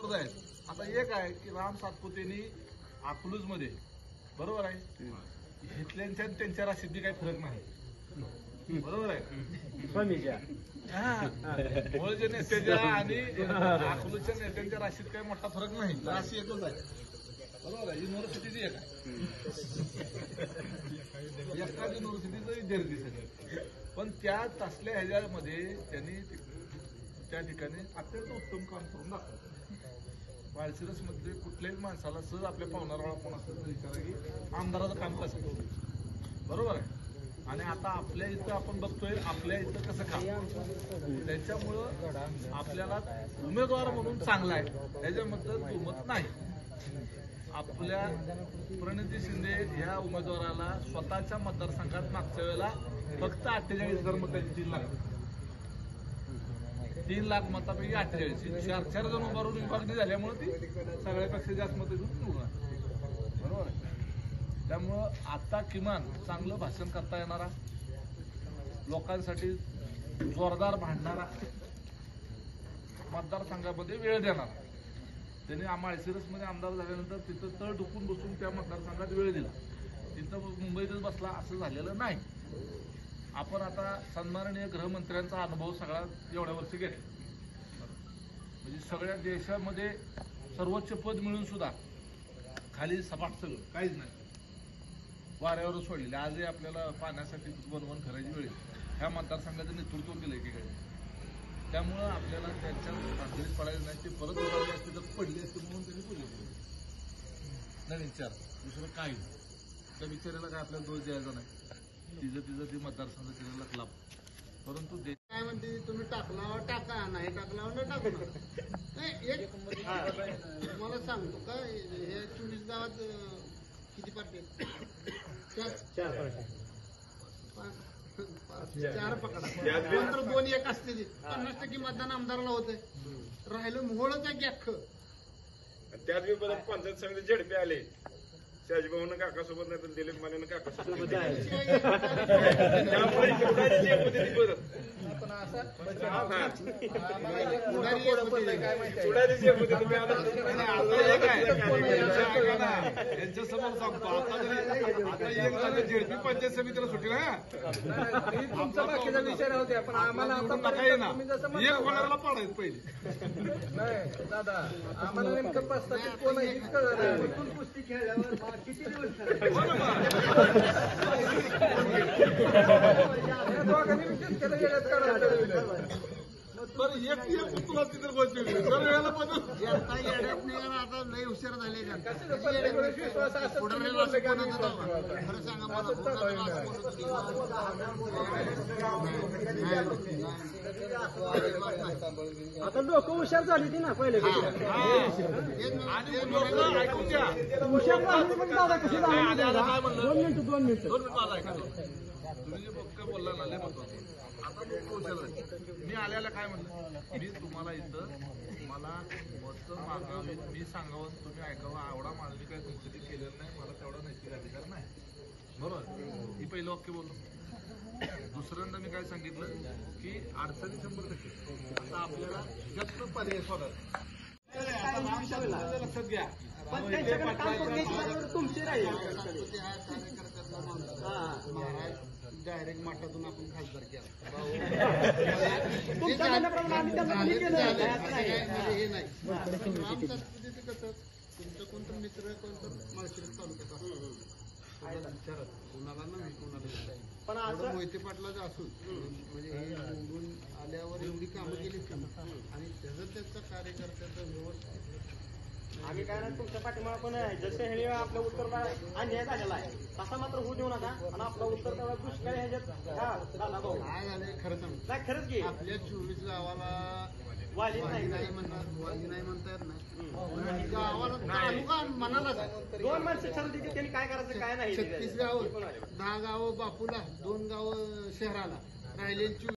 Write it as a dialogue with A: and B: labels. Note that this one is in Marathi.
A: एकच आहे. आता एक आहे की राम सातपुतेनी अकलूज मध्ये बरोबर आहे, इथल्यांच्या त्यांच्या राशीत काही फरक नाही, बरोबर आहे. मूळच्या नेत्याच्या आणि अकलूजच्या नेत्यांच्या राशीत काही मोठा फरक नाही, राशी एकच आहे, बरोबर आहे. युनिव्हर्सिटीची एक आहे, एकाच युनिव्हर्सिटीचं विद्यार्थी सगळे. पण त्या तसल्या ह्याच्यामध्ये त्यांनी त्या ठिकाणी अत्यंत उत्तम काम करून दाखवलं. माळशिरस मध्ये कुठल्याही माणसाला सहज आपल्या पाहुणारा कोण असलं तर विचारा की आमदाराचं काम कसं, बरोबर आहे. आणि आता आपल्या इथं आपण बघतोय आपल्या इथं कसं काम, त्याच्यामुळं आपल्याला उमेदवार म्हणून चांगला आहे त्याच्याबद्दल दुमत नाही. आपल्या प्रणिती शिंदे ह्या उमेदवाराला स्वतःच्या मतदारसंघात मागच्या वेळेला फक्त 48,000 मतांची 3 लाख मतापैकी 48, 4 जण उभारून विभागणी झाल्यामुळे ती सगळ्यापेक्षा जास्त मतं घेऊन निवडून आली, बरोबर आहे. त्यामुळं आता किमान चांगलं भाषण करता येणारा, लोकांसाठी जोरदार भांडणारा, मतदारसंघामध्ये वेळ देणारा. त्यांनी माळशिरसमध्ये आमदार झाल्यानंतर तिथं तळ डुकून बसून त्या मतदारसंघात वेळ दिला, तिथं मुंबईतच बसला असं झालेलं नाही. आपण आता सन्माननीय गृहमंत्र्यांचा अनुभव सगळा एवढ्या वर्षी घेतला, म्हणजे सगळ्या देशामध्ये सर्वोच्च पद मिळून सुद्धा खाली सपाट सगळं काहीच नाही, वाऱ्यावर सोडलेले. आजही आपल्याला पाण्यासाठी बनवून करायची वेळ ह्या मतदारसंघाचं नेतृत्व केलं एकीकडे. त्यामुळं आपल्याला त्यांच्या भानगडीत पडायचं नाही. ते परत उभारले असते तर पडले असते म्हणून त्यांनी बोलले नाही विचार, दुसरं काही त्या विचारायला काय आपल्याला दोष द्यायचा नाही. तिचं ती मतदारसंघ केलेला लाभ. परंतु
B: काय म्हणते तुम्ही टाकला टाका, नाही टाकला न टाकू नका. नाही एक मला सांगतो का, हे 24 गावात किती पार्टी आहेत? 4 पकडा, नंतर 2-1 असते. 50% मतदान आमदाराला होतंय, राहिलं मोहळच आहे की अख्खं.
C: त्यात बी परत पंचायत समिती झडपे आले, शाजीभाऊन काकासोबत नाही तर दिलीप मानेनं काकासोबत, त्यामुळे
A: यांच्यासमोर सांगतो आता झेडपी पंचायत समितीला सुटी ना
D: तुमचा बाकीचा विषय राहू द्या, पण आम्हाला
A: काही ना एक कोणाला पाडायचं पहिले.
D: नाही दादा, आम्हाला नेमकं 5 तारखेला कोण आहे हेच कळलं नाही. कुस्ती खेळल्यावर किती दिवस दोघांनी विचार केला येण्यात काढायला.
A: तर एक तुला तिथे बसली तर याला पण
B: आता येड्यात नाही, आता लय हुशार झाले का
D: विश्वास असं
B: खरं सांगा मला.
D: आता लोक हुशार झाली ती ना पहिले,
A: आणि लोकं ऐकून घ्या.
D: हुशार झाली पण दादा कशी
A: काय म्हणलं
D: 2 मिनिटं 2 मिनिटं
A: माझा ऐका, तुम्ही जे फक्त बोलला ना लय महत्वाचं. आता लोक हुशार झाले. मी आल्याला काय म्हणलं, मी तुम्हाला इथं मला मत मागावी, मी सांगावं तुम्ही ऐकावं एवढा माझं मी काही तुमच्यासाठी केलेलं नाही, मला तेवढा नैतिक अधिकार नाही, बरोबर. ही पहिलं वाक्य बोललो. दुसऱ्यांदा मी काय सांगितलं की अडचणी 100%. आता आपल्याला जास्त पर्याय शोधायचा. लक्षात घ्या,
D: तुमची राहील
B: डायरेक्ट माठातून आपण खासदार केला. हे नाही कसं तुमचं कोणतं मित्र कोणतं माळशिरस तालुक्यात विचारत कोणाला नाही कोणाला. पण असं मोहिते पाटलाचं असून म्हणजे हे निवडून आल्यावर एवढी कामं केली आणि त्याचा कार्यकर्त्याचं व्यवस्थित.
E: आम्ही काय नाही तुमच्या पाठीमागे पण आहे. जसे हे आपल्या उत्तरला अन्याय झालेला आहे तसा मात्र होऊ देऊ नका. आणि आपला उत्तर तेवढा दुष्काळ ह्याच्यात झाला भाऊ
B: काय झालंय खरं सांग
E: नाही, खरंच की
B: आपल्या 24 गावाला
E: वाली नाही
B: म्हणतात, वाली नाही म्हणता येत नाही. गावाला तालुका मनाला
E: 2 माणसं ठरवली की त्यांनी काय करायचं काय नाही.
B: 36 गावं, 10 गावं बापूला, 2 गावं शहराला, राहिलेली